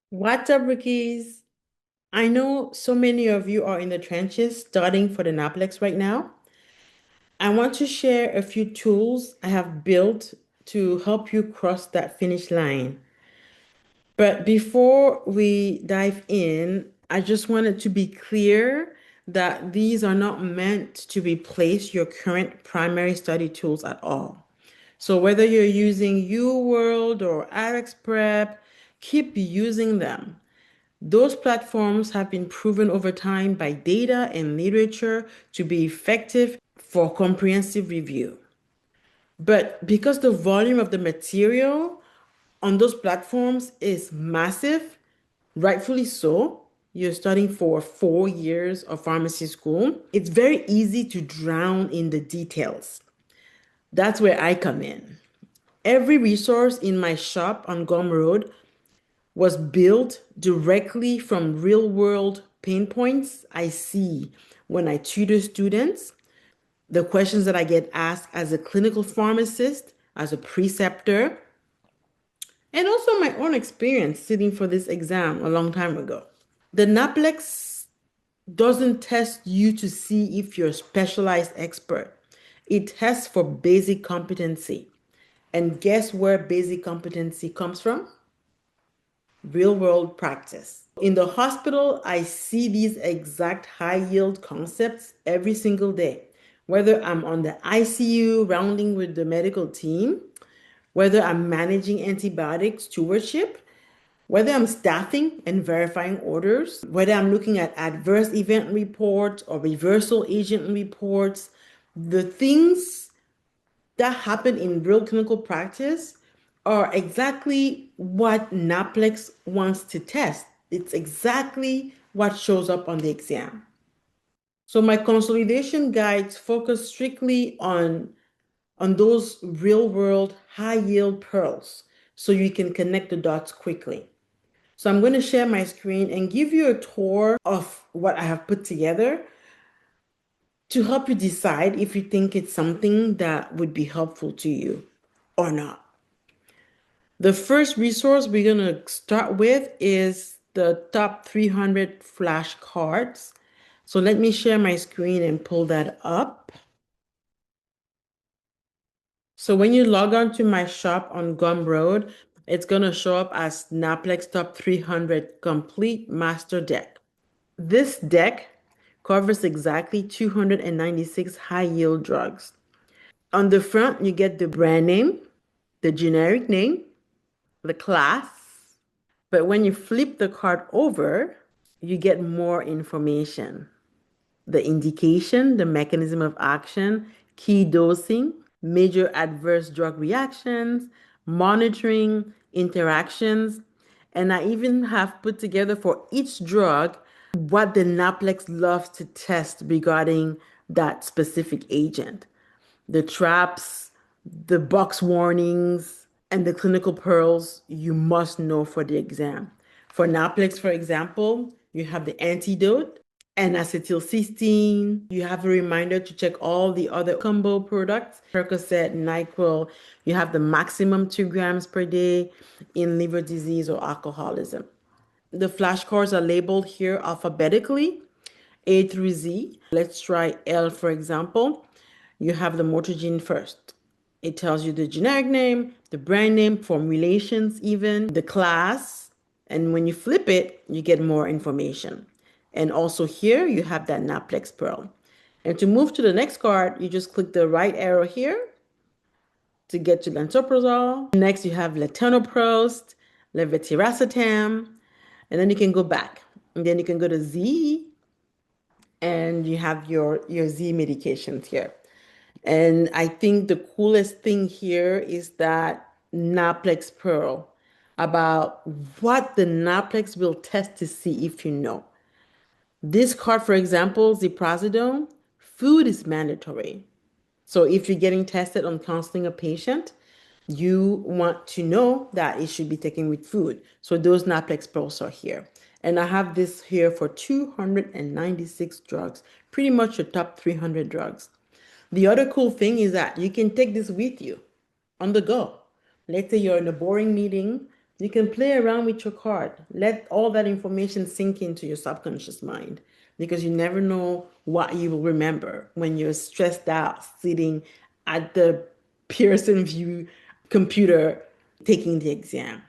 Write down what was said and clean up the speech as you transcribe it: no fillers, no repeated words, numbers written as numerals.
What's up, rookies? I know so many of you are in the trenches studying for the NAPLEX right now. I want to share a few tools I have built to help you cross that finish line. But before we dive in, I just wanted to be clear that these are not meant to replace your current primary study tools at all. So whether you're using UWorld or RxPrep, keep using them. Those platforms have been proven over time by data and literature to be effective for comprehensive review. But because the volume of the material on those platforms is massive, rightfully so, you're studying for 4 years of pharmacy school, it's very easy to drown in the details. That's where I come in. Every resource in my shop on Gumroad was built directly from real world pain points I see when I tutor students, the questions that I get asked as a clinical pharmacist, as a preceptor, and also my own experience sitting for this exam a long time ago. The NAPLEX doesn't test you to see if you're a specialized expert. It tests for basic competency. And guess where basic competency comes from? Real world practice. In the hospital, I see these exact high yield concepts every single day, whether I'm on the ICU rounding with the medical team, whether I'm managing antibiotic stewardship, whether I'm staffing and verifying orders, whether I'm looking at adverse event reports or reversal agent reports, the things that happen in real clinical practice are exactly what NAPLEX wants to test. It's exactly what shows up on the exam. So my consolidation guides focus strictly on those real world high yield pearls so you can connect the dots quickly. So I'm going to share my screen and give you a tour of what I have put together to help you decide if you think it's something that would be helpful to you or not. The first resource we're going to start with is the top 300 flashcards. So let me share my screen and pull that up. So when you log on to my shop on Gumroad, it's going to show up as NAPLEX Top 300 Complete Master Deck. This deck covers exactly 296 high-yield drugs. On the front, you get the brand name, the generic name, the class. But when you flip the card over, you get more information. The indication, the mechanism of action, key dosing, major adverse drug reactions, monitoring, interactions, and I even have put together for each drug what the NAPLEX loves to test regarding that specific agent. The traps, the box warnings, and the clinical pearls you must know for the exam. For NAPLEX, for example, you have the antidote, N-acetylcysteine. You have a reminder to check all the other combo products, Percocet, NyQuil. You have the maximum 2 grams per day in liver disease or alcoholism. The flashcards are labeled here alphabetically, A through Z. Let's try L, for example. You have the Motrigine first. It tells you the generic name, the brand name, formulations even, the class. And when you flip it, you get more information. And also here, you have that NAPLEX Pearl. And to move to the next card, you just click the right arrow here to get to lansoprazole. Next, you have latanoprost, levetiracetam, and then you can go back. And then you can go to Z, and you have your Z medications here. And I think the coolest thing here is that NAPLEX Pearl about what the NAPLEX will test to see if you know. This card, for example, ziprasidone, food is mandatory. So if you're getting tested on counseling a patient, you want to know that it should be taken with food. So those NAPLEX pearls are here. And I have this here for 296 drugs, pretty much the top 300 drugs. The other cool thing is that you can take this with you on the go. Let's say you're in a boring meeting, You can play around with your card. Let all that information sink into your subconscious mind because you never know what you will remember when you're stressed out sitting at the Pearson View computer taking the exam.